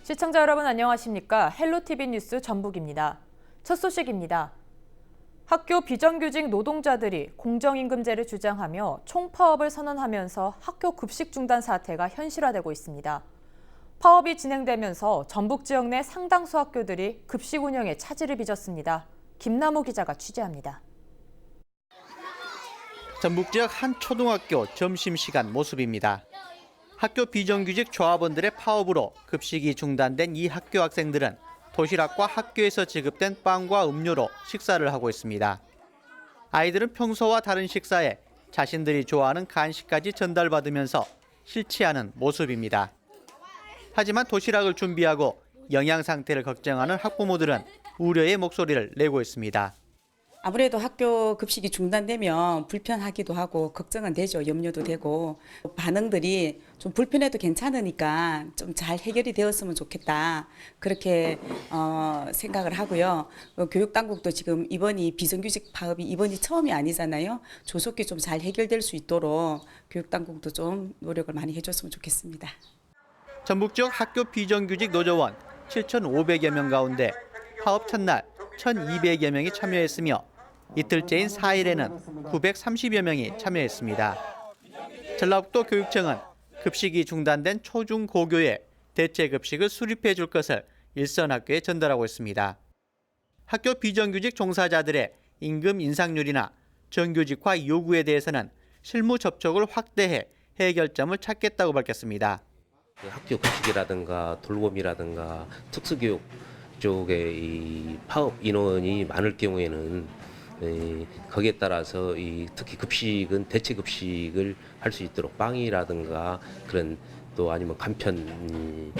시청자 여러분 안녕하십니까? 헬로티비 뉴스 전북입니다. 첫 소식입니다. 학교 비정규직 노동자들이 공정임금제를 주장하며 총파업을 선언하면서 학교 급식 중단 사태가 현실화되고 있습니다. 파업이 진행되면서 전북 지역 내 상당수 학교들이 급식 운영에 차질을 빚었습니다. 김남호 기자가 취재합니다. 전북 지역 한 초등학교 점심시간 모습입니다. 학교 비정규직 조합원들의 파업으로 급식이 중단된 이 학교 학생들은 도시락과 학교에서 지급된 빵과 음료로 식사를 하고 있습니다. 아이들은 평소와 다른 식사에 자신들이 좋아하는 간식까지 전달받으면서 싫지 않은 모습입니다. 하지만 도시락을 준비하고 영양 상태를 걱정하는 학부모들은 우려의 목소리를 내고 있습니다. 아무래도 학교 급식이 중단되면 불편하기도 하고 걱정은 되죠. 염려도 되고 반응들이 좀 불편해도 괜찮으니까 좀 잘 해결이 되었으면 좋겠다. 그렇게 생각을 하고요. 교육당국도 지금 이번이 비정규직 파업이 이번이 처음이 아니잖아요. 조속히 좀 잘 해결될 수 있도록 교육당국도 좀 노력을 많이 해줬으면 좋겠습니다. 전북 지역 학교 비정규직 노조원 7,500여 명 가운데 파업 첫날 1,200여 명이 참여했으며 이틀째인 4일에는 930여 명이 참여했습니다. 전라북도 교육청은 급식이 중단된 초중고교에 대체 급식을 수립해 줄 것을 일선학교에 전달하고 있습니다. 학교 비정규직 종사자들의 임금 인상률이나 정규직화 요구에 대해서는 실무 접촉을 확대해 해결점을 찾겠다고 밝혔습니다. 학교 급식이라든가 돌봄이라든가 특수교육 쪽에 이 파업 인원이 많을 경우에는 거기에 따라서 특히 급식은 대체 급식을 할 수 있도록 빵이라든가 그런 또 아니면 간편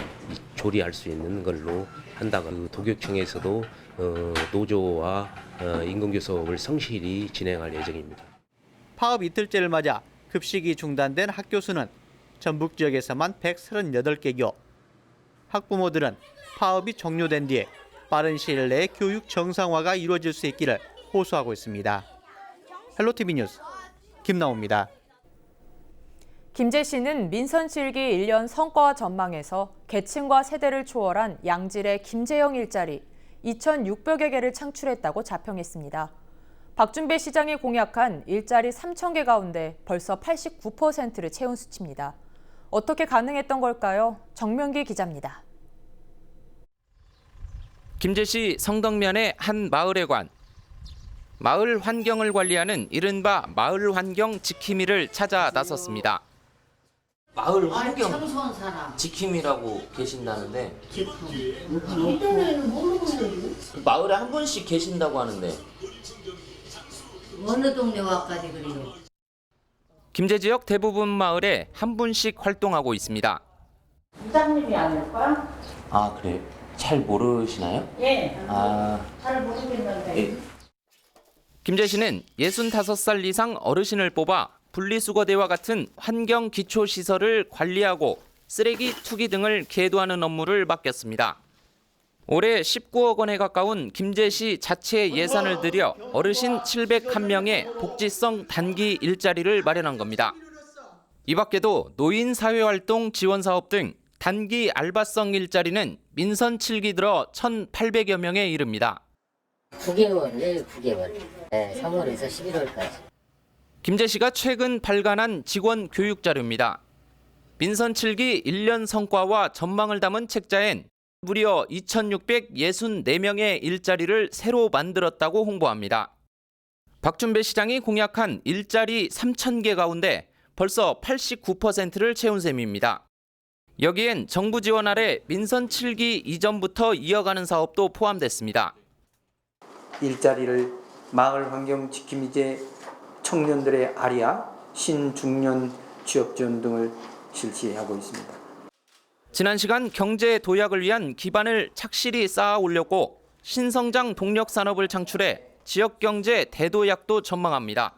조리할 수 있는 걸로 한다고 도교육청에서도 노조와 임금교섭을 성실히 진행할 예정입니다. 파업 이틀째를 맞아 급식이 중단된 학교 수는 전북 지역에서만 138개교. 학부모들은 파업이 종료된 뒤에 빠른 시일 내에 교육 정상화가 이루어질 수 있기를 호소하고 있습니다. 헬로티비 뉴스 김나호입니다. 김제시는 민선 7기 1년 성과와 전망에서 계층과 세대를 초월한 양질의 김제형 일자리 2,600여 개를 창출했다고 자평했습니다. 박준배 시장이 공약한 일자리 3,000개 가운데 벌써 89%를 채운 수치입니다. 어떻게 가능했던 걸까요? 정명기 기자입니다. 김제시 성덕면의 한 마을에 관. 마을 환경을 관리하는 이른바 마을 환경 지킴이를 찾아 나섰습니다. 마을 환경 지킴이라고 계신다는데 마을에 한 분씩 계신다고 하는데 어느 동네 와까지 그래요? 김제 지역 대부분 마을에 한 분씩 활동하고 있습니다. 부장님이 아닐까? 아 그래 잘 모르시나요? 예. 잘 모르겠는데. 예. 김제시는 65살 이상 어르신을 뽑아 분리수거대와 같은 환경 기초시설을 관리하고 쓰레기 투기 등을 계도하는 업무를 맡겼습니다. 올해 19억 원에 가까운 김제시 자체 예산을 들여 어르신 701명의 복지성 단기 일자리를 마련한 겁니다. 이 밖에도 노인 사회활동 지원 사업 등 단기 알바성 일자리는 민선 7기 들어 1,800여 명에 이릅니다. 9개월, 내일 9개월. 네, 3월에서 11월까지. 김제시가 최근 발간한 직원 교육 자료입니다. 민선 7기 1년 성과와 전망을 담은 책자엔 무려 2,664명의 일자리를 새로 만들었다고 홍보합니다. 박준배 시장이 공약한 일자리 3,000개 가운데 벌써 89%를 채운 셈입니다. 여기엔 정부 지원 아래 민선 7기 이전부터 이어가는 사업도 포함됐습니다. 일자리를 마을 환경 지킴이제 청년들의 아리아, 신중년 취업 지원 등을 실시하고 있습니다. 지난 시간 경제 도약을 위한 기반을 착실히 쌓아 올렸고 신성장 동력 산업을 창출해 지역 경제 대도약도 전망합니다.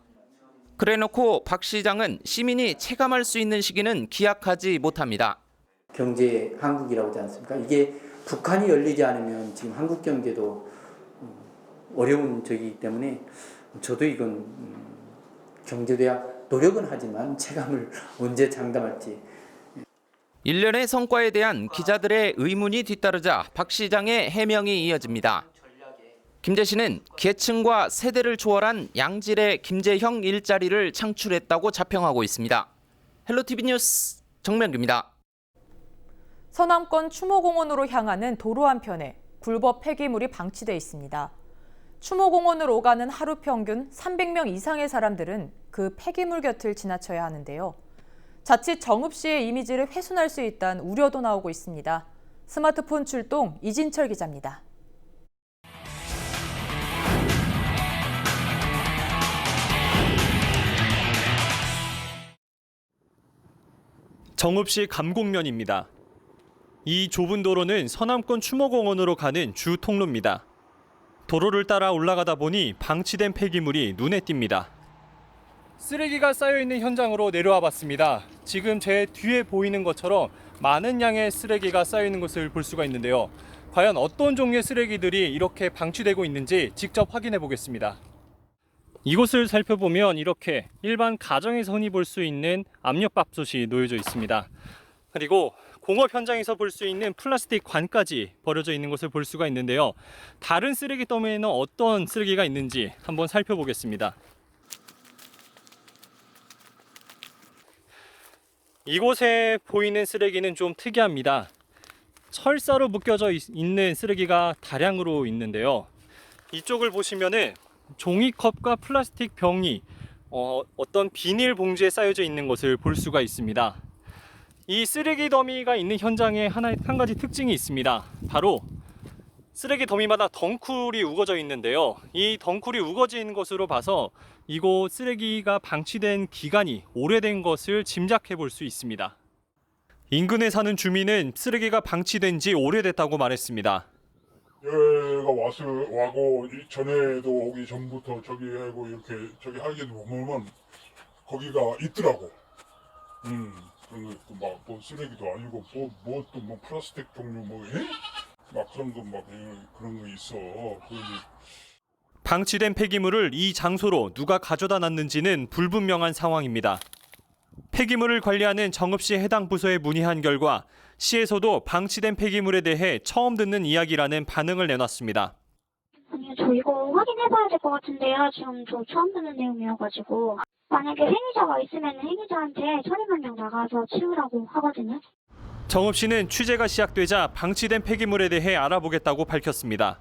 그래놓고 박 시장은 시민이 체감할 수 있는 시기는 기약하지 못합니다. 경제 한국이라고 하지 않습니까? 이게 북한이 열리지 않으면 지금 한국 경제도 어려운 적이기 때문에 저도 이건 경제도약 노력은 하지만 체감을 언제 장담할지. 일련의 성과에 대한 기자들의 의문이 뒤따르자 박 시장의 해명이 이어집니다. 김재 씨는 계층과 세대를 초월한 양질의 김재형 일자리를 창출했다고 자평하고 있습니다. 헬로티비 뉴스 정명규입니다. 서남권 추모공원으로 향하는 도로 한편에 불법 폐기물이 방치돼 있습니다. 추모공원으로 오가는 하루 평균 300명 이상의 사람들은 그 폐기물 곁을 지나쳐야 하는데요. 자칫 정읍시의 이미지를 훼손할 수 있다는 우려도 나오고 있습니다. 스마트폰 출동 이진철 기자입니다. 정읍시 감곡면입니다. 이 좁은 도로는 서남권 추모공원으로 가는 주 통로입니다. 도로를 따라 올라가다 보니 방치된 폐기물이 눈에 띕니다. 쓰레기가 쌓여있는 현장으로 내려와 봤습니다. 지금 제 뒤에 보이는 것처럼 많은 양의 쓰레기가 쌓여있는 것을 볼 수가 있는데요. 과연 어떤 종류의 쓰레기들이 이렇게 방치되고 있는지 직접 확인해 보겠습니다. 이곳을 살펴보면 이렇게 일반 가정에서 흔히 볼 수 있는 압력밥솥이 놓여져 있습니다. 그리고 공업 현장에서 볼 수 있는 플라스틱 관까지 버려져 있는 것을 볼 수가 있는데요. 다른 쓰레기 더미에는 어떤 쓰레기가 있는지 한번 살펴보겠습니다. 이곳에 보이는 쓰레기는 좀 특이합니다. 철사로 묶여져 있는 쓰레기가 다량으로 있는데요. 이쪽을 보시면은 종이컵과 플라스틱 병이 어떤 비닐 봉지에 쌓여져 있는 것을 볼 수가 있습니다. 이 쓰레기 더미가 있는 현장에 한 가지 특징이 있습니다. 바로 쓰레기 더미마다 덩쿨이 우거져 있는데요. 이 덩쿨이 우거진 것으로 봐서 이곳 쓰레기가 방치된 기간이 오래된 것을 짐작해 볼 수 있습니다. 인근에 사는 주민은 쓰레기가 방치된 지 오래됐다고 말했습니다. 얘가 와고 전에도 오기 전부터 저기 하고 이렇게 저기 하기도 보면 거기가 있더라고. 막 뭐 쓰레기도 아니고 뭐 또 뭐 플라스틱 종류 막 그런 거 막 그런 거 있어. 방치된 폐기물을 이 장소로 누가 가져다 놨는지는 불분명한 상황입니다. 폐기물을 관리하는 정읍시 해당 부서에 문의한 결과 시에서도 방치된 폐기물에 대해 처음 듣는 이야기라는 반응을 내놨습니다. 아니요, 저 이거 확인해봐야 될 것 같은데요. 지금 저 처음 듣는 내용이어가지고. 만약에 행위자가 있으면 행위자한테 처리명령 나가서 치우라고 하거든요. 정읍시는 취재가 시작되자 방치된 폐기물에 대해 알아보겠다고 밝혔습니다.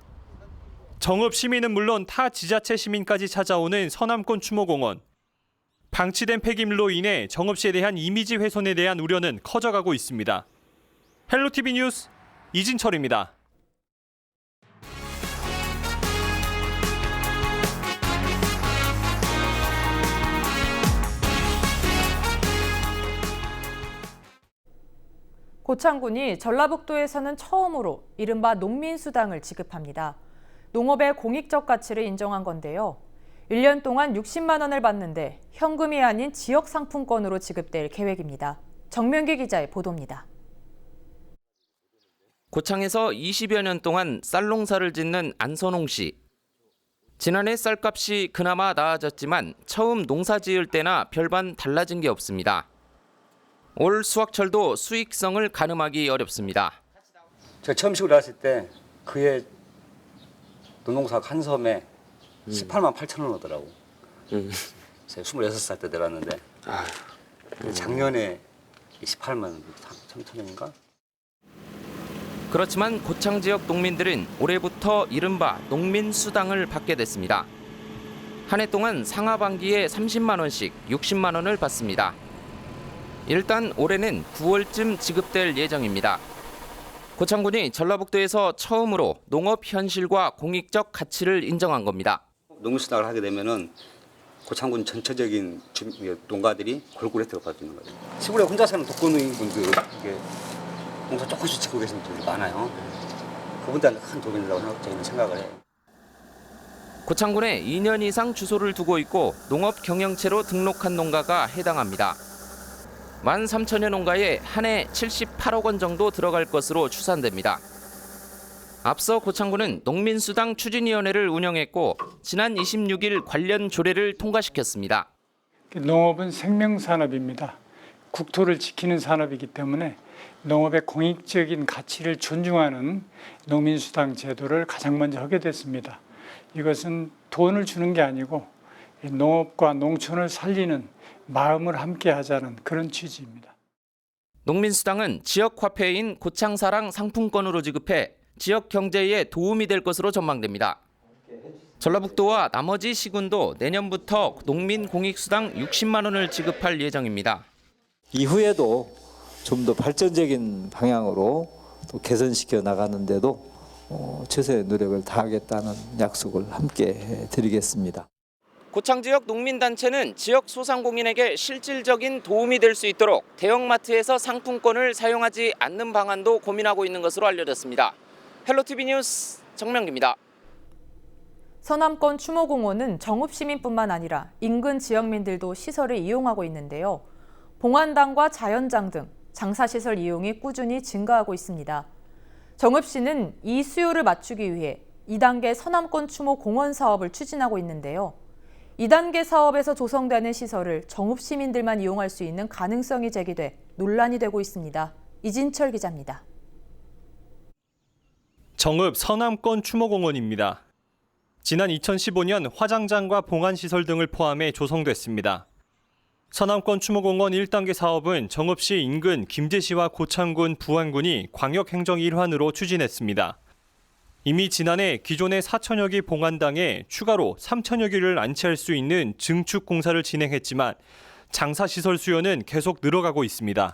정읍 시민은 물론 타 지자체 시민까지 찾아오는 서남권 추모공원. 방치된 폐기물로 인해 정읍시에 대한 이미지 훼손에 대한 우려는 커져가고 있습니다. 헬로티비 뉴스 이진철입니다. 고창군이 전라북도에서는 처음으로 이른바 농민수당을 지급합니다. 농업의 공익적 가치를 인정한 건데요. 1년 동안 60만 원을 받는데 현금이 아닌 지역 상품권으로 지급될 계획입니다. 정명기 기자의 보도입니다. 고창에서 20여 년 동안 쌀농사를 짓는 안선홍 씨. 지난해 쌀값이 그나마 나아졌지만 처음 농사 지을 때나 별반 달라진 게 없습니다. 올 수확철도 수익성을 가늠하기 어렵습니다. 제가 처음 시골에 왔을 때 그해 농사 한 섬에 18만 8천 원 오더라고. 제가 26살 때 내려왔는데 작년에 18만 3천 원인가? 그렇지만 고창 지역 농민들은 올해부터 이른바 농민수당을 받게 됐습니다. 한 해 동안 상하반기에 30만 원씩 60만 원을 받습니다. 일단 올해는 9월쯤 지급될 예정입니다. 고창군이 전라북도에서 처음으로 농업 현실과 공익적 가치를 인정한 겁니다. 농민수당을 하게 되면은 고창군 전체적인 농가들이 골고루 혜택을 받을 수 있는 거죠. 시골에 혼자 사는 독거노인분들 농사 조금씩 짓고 계시는 분들이 많아요. 그분들한테 큰 도움이 된다고 저희는 생각을 해요. 고창군에 2년 이상 주소를 두고 있고 농업 경영체로 등록한 농가가 해당합니다. 13,000여 농가에 한 해 78억 원 정도 들어갈 것으로 추산됩니다. 앞서 고창군은 농민수당 추진위원회를 운영했고 지난 26일 관련 조례를 통과시켰습니다. 농업은 생명산업입니다. 국토를 지키는 산업이기 때문에 농업의 공익적인 가치를 존중하는 농민수당 제도를 가장 먼저 하게 됐습니다. 이것은 돈을 주는 게 아니고 농업과 농촌을 살리는 마음을 함께 하자는 그런 취지입니다. 농민수당은 지역 화폐인 고창사랑 상품권으로 지급해 지역 경제에 도움이 될 것으로 전망됩니다. 전라북도와 나머지 시군도 내년부터 농민 공익수당 60만 원을 지급할 예정입니다. 이후에도 좀 더 발전적인 방향으로 또 개선시켜 나가는데도 최선의 노력을 다하겠다는 약속을 함께 드리겠습니다. 고창 지역 농민단체는 지역 소상공인에게 실질적인 도움이 될 수 있도록 대형마트에서 상품권을 사용하지 않는 방안도 고민하고 있는 것으로 알려졌습니다. 헬로티비 뉴스 정명기입니다. 서남권 추모공원은 정읍시민뿐만 아니라 인근 지역민들도 시설을 이용하고 있는데요. 봉안당과 자연장 등 장사시설 이용이 꾸준히 증가하고 있습니다. 정읍시는 이 수요를 맞추기 위해 2단계 서남권 추모공원 사업을 추진하고 있는데요. 2단계 사업에서 조성되는 시설을 정읍시민들만 이용할 수 있는 가능성이 제기돼 논란이 되고 있습니다. 이진철 기자입니다. 정읍 서남권 추모공원입니다. 지난 2015년 화장장과 봉안시설 등을 포함해 조성됐습니다. 서남권 추모공원 1단계 사업은 정읍시 인근 김제시와 고창군, 부안군이 광역행정 일환으로 추진했습니다. 이미 지난해 기존의 4천여 기 봉안당에 추가로 3천여 기를 안치할 수 있는 증축 공사를 진행했지만 장사시설 수요는 계속 늘어가고 있습니다.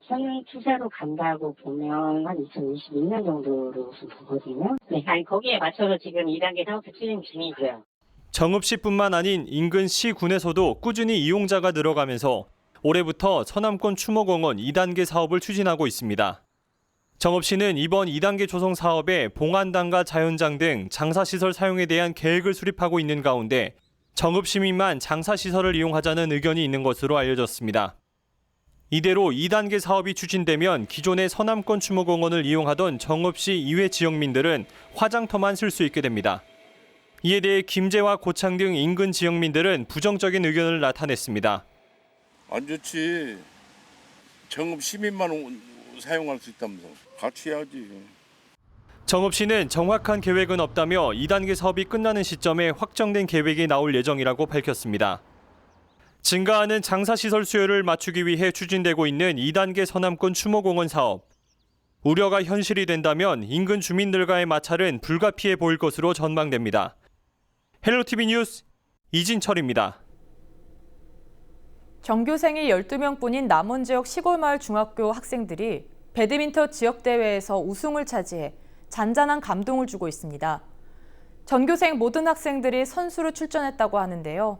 현 추세로 간다고 보면 한 2026년 정도로 보거든요. 네, 거기에 맞춰서 지금 2단계 사업을 추진 중이고요. 정읍시뿐만 아닌 인근 시군에서도 꾸준히 이용자가 늘어가면서 올해부터 서남권 추모공원 2단계 사업을 추진하고 있습니다. 정읍시는 이번 2단계 조성 사업에 봉안당과 자연장 등 장사시설 사용에 대한 계획을 수립하고 있는 가운데 정읍시민만 장사시설을 이용하자는 의견이 있는 것으로 알려졌습니다. 이대로 2단계 사업이 추진되면 기존의 서남권 추모공원을 이용하던 정읍시 이외 지역민들은 화장터만 쓸 수 있게 됩니다. 이에 대해 김제와 고창 등 인근 지역민들은 부정적인 의견을 나타냈습니다. 안 좋지. 정읍 시민만 사용할 수 있다면서 같이 해야지. 정읍시는 정확한 계획은 없다며 2단계 사업이 끝나는 시점에 확정된 계획이 나올 예정이라고 밝혔습니다. 증가하는 장사시설 수요를 맞추기 위해 추진되고 있는 2단계 서남권 추모공원 사업. 우려가 현실이 된다면 인근 주민들과의 마찰은 불가피해 보일 것으로 전망됩니다. 헬로티비 뉴스 이진철입니다. 전교생이 12명뿐인 남원 지역 시골마을 중학교 학생들이 배드민턴 지역대회에서 우승을 차지해 잔잔한 감동을 주고 있습니다. 전교생 모든 학생들이 선수로 출전했다고 하는데요.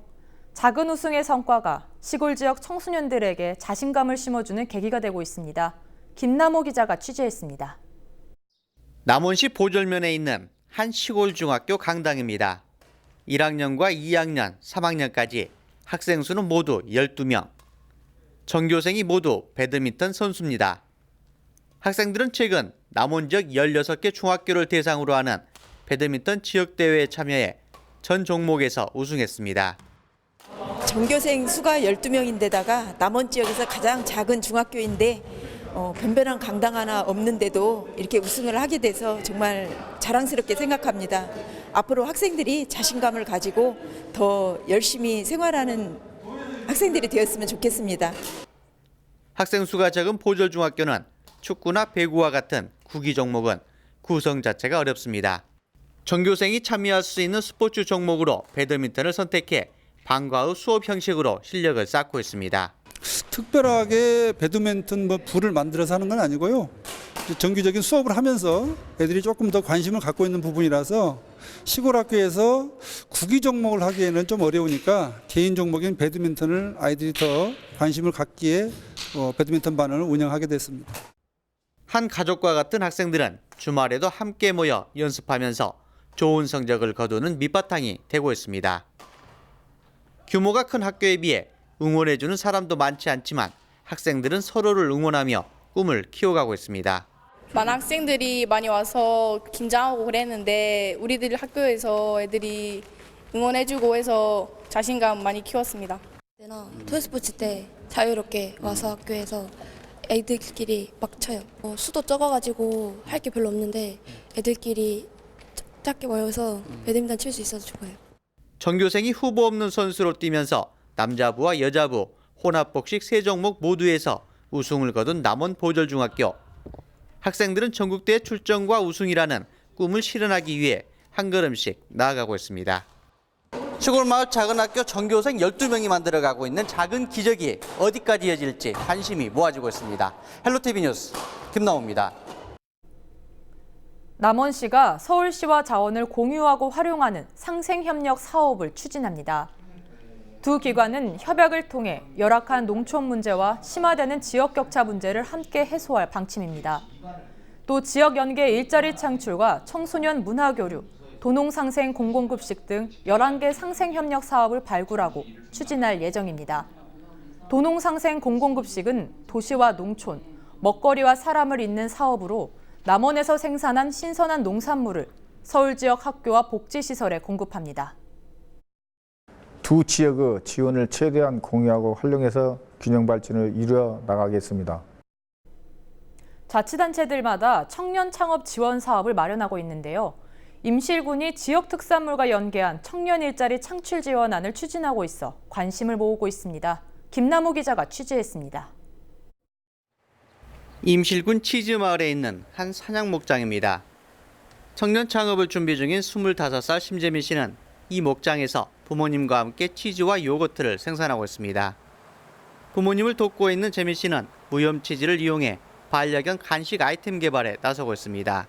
작은 우승의 성과가 시골 지역 청소년들에게 자신감을 심어주는 계기가 되고 있습니다. 김남호 기자가 취재했습니다. 남원시 보절면에 있는 한 시골 중학교 강당입니다. 1학년과 2학년, 3학년까지 학생 수는 모두 12명. 전교생이 모두 배드민턴 선수입니다. 학생들은 최근 남원 지역 16개 중학교를 대상으로 하는 배드민턴 지역대회에 참여해 전 종목에서 우승했습니다. 전교생 수가 12명인데다가 남원 지역에서 가장 작은 중학교인데 변변한 강당 하나 없는데도 이렇게 우승을 하게 돼서 정말 자랑스럽게 생각합니다. 앞으로 학생들이 자신감을 가지고 더 열심히 생활하는 학생들이 되었으면 좋겠습니다. 학생 수가 적은 보절중학교는 축구나 배구와 같은 구기 종목은 구성 자체가 어렵습니다. 전교생이 참여할 수 있는 스포츠 종목으로 배드민턴을 선택해 방과 후 수업 형식으로 실력을 쌓고 있습니다. 특별하게 배드민턴 부를 만들어서 하는 건 아니고요. 정기적인 수업을 하면서 애들이 조금 더 관심을 갖고 있는 부분이라서 시골 학교에서 구기 종목을 하기에는 좀 어려우니까 개인 종목인 배드민턴을 아이들이 더 관심을 갖기에 배드민턴 반을 운영하게 됐습니다. 한 가족과 같은 학생들은 주말에도 함께 모여 연습하면서 좋은 성적을 거두는 밑바탕이 되고 있습니다. 규모가 큰 학교에 비해 응원해주는 사람도 많지 않지만 학생들은 서로를 응원하며 꿈을 키워가고 있습니다. 많은 학생들이 많이 와서 긴장하고 그랬는데 우리들 학교에서 애들이 응원해주고 해서 자신감 많이 키웠습니다. 토요스포츠 때 자유롭게 와서 학교에서 애들끼리 막 쳐요. 수도 적어가지고 할 게 별로 없는데 애들끼리 작게 모여서 배드민턴 칠 수 있어서 좋아요. 전교생이 후보 없는 선수로 뛰면서 남자부와 여자부, 혼합복식 세 종목 모두에서 우승을 거둔 남원 보절중학교. 학생들은 전국대회 출전과 우승이라는 꿈을 실현하기 위해 한 걸음씩 나아가고 있습니다. 시골 마을 작은 학교 전교생 12명이 만들어가고 있는 작은 기적이 어디까지 이어질지 관심이 모아지고 있습니다. 헬로티비 뉴스 김나옵니다. 남원시가 서울시와 자원을 공유하고 활용하는 상생협력 사업을 추진합니다. 두 기관은 협약을 통해 열악한 농촌 문제와 심화되는 지역 격차 문제를 함께 해소할 방침입니다. 또 지역 연계 일자리 창출과 청소년 문화교류, 도농상생 공공급식 등 11개 상생협력 사업을 발굴하고 추진할 예정입니다. 도농상생 공공급식은 도시와 농촌, 먹거리와 사람을 잇는 사업으로 남원에서 생산한 신선한 농산물을 서울 지역 학교와 복지시설에 공급합니다. 두 지역의 지원을 최대한 공유하고 활용해서 균형 발전을 이루어 나가겠습니다. 자치단체들마다 청년 창업 지원 사업을 마련하고 있는데요. 임실군이 지역 특산물과 연계한 청년 일자리 창출 지원안을 추진하고 있어 관심을 모으고 있습니다. 김남우 기자가 취재했습니다. 임실군 치즈마을에 있는 한 사냥 목장입니다. 청년 창업을 준비 중인 25살 심재민 씨는 이 목장에서 부모님과 함께 치즈와 요거트를 생산하고 있습니다. 부모님을 돕고 있는 재민 씨는 무염 치즈를 이용해 반려견 간식 아이템 개발에 나서고 있습니다.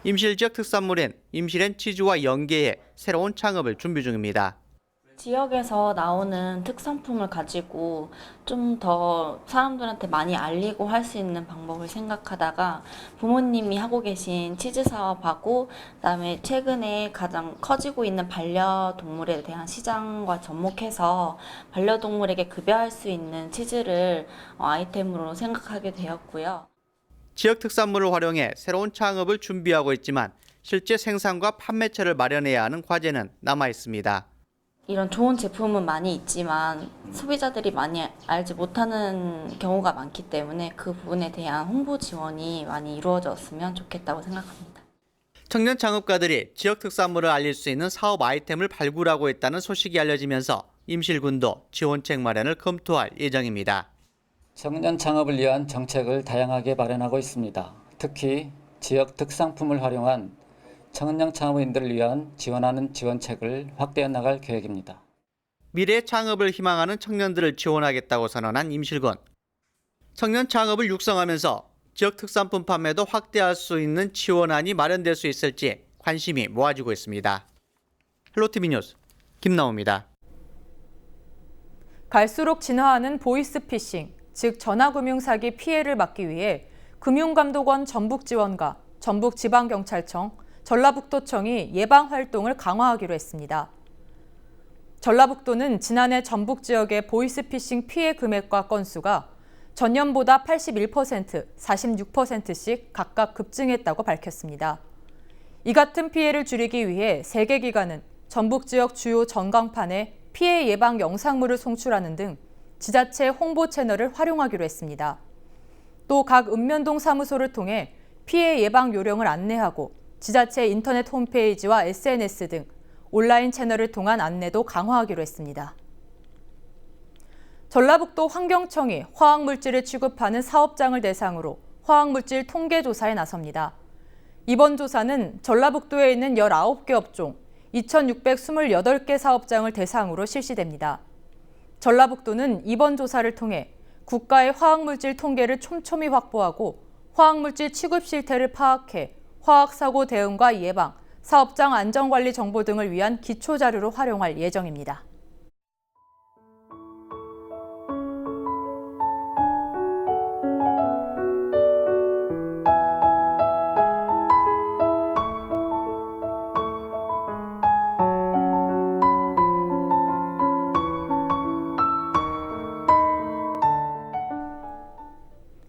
임실 지역 특산물인 임실엔 치즈와 연계해 새로운 창업을 준비 중입니다. 지역에서 나오는 특산품을 가지고 좀 더 사람들한테 많이 알리고 할 수 있는 방법을 생각하다가 부모님이 하고 계신 치즈 사업하고 그다음에 최근에 가장 커지고 있는 반려동물에 대한 시장과 접목해서 반려동물에게 급여할 수 있는 치즈를 아이템으로 생각하게 되었고요. 지역 특산물을 활용해 새로운 창업을 준비하고 있지만 실제 생산과 판매처를 마련해야 하는 과제는 남아 있습니다. 이런 좋은 제품은 많이 있지만 소비자들이 많이 알지 못하는 경우가 많기 때문에 그 부분에 대한 홍보 지원이 많이 이루어졌으면 좋겠다고 생각합니다. 청년 창업가들이 지역 특산물을 알릴 수 있는 사업 아이템을 발굴하고 있다는 소식이 알려지면서 임실군도 지원책 마련을 검토할 예정입니다. 청년 창업을 위한 정책을 다양하게 마련하고 있습니다. 특히 지역 특산품을 활용한 청년 창업인들을 위한 지원하는 지원책을 확대해 나갈 계획입니다. 미래 창업을 희망하는 청년들을 지원하겠다고 선언한 임실군. 청년 창업을 육성하면서 지역 특산품 판매도 확대할 수 있는 지원안이 마련될 수 있을지 관심이 모아지고 있습니다. 헬로티비 뉴스 김나옵니다. 갈수록 진화하는 보이스피싱, 즉 전화금융사기 피해를 막기 위해 금융감독원 전북지원과 전북지방경찰청, 전라북도청이 예방활동을 강화하기로 했습니다. 전라북도는 지난해 전북 지역의 보이스피싱 피해 금액과 건수가 전년보다 81%, 46%씩 각각 급증했다고 밝혔습니다. 이 같은 피해를 줄이기 위해 3개 기관은 전북 지역 주요 전광판에 피해 예방 영상물을 송출하는 등 지자체 홍보 채널을 활용하기로 했습니다. 또 각 읍면동 사무소를 통해 피해 예방 요령을 안내하고 지자체 인터넷 홈페이지와 SNS 등 온라인 채널을 통한 안내도 강화하기로 했습니다. 전라북도 환경청이 화학물질을 취급하는 사업장을 대상으로 화학물질 통계조사에 나섭니다. 이번 조사는 전라북도에 있는 19개 업종 2,628개 사업장을 대상으로 실시됩니다. 전라북도는 이번 조사를 통해 국가의 화학물질 통계를 촘촘히 확보하고 화학물질 취급 실태를 파악해 화학사고 대응과 예방, 사업장 안전관리 정보 등을 위한 기초자료로 활용할 예정입니다.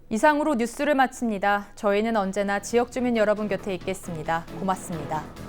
이상으로 뉴스를 마칩니다. 저희는 언제나 지역 주민 여러분 곁에 있겠습니다. 고맙습니다.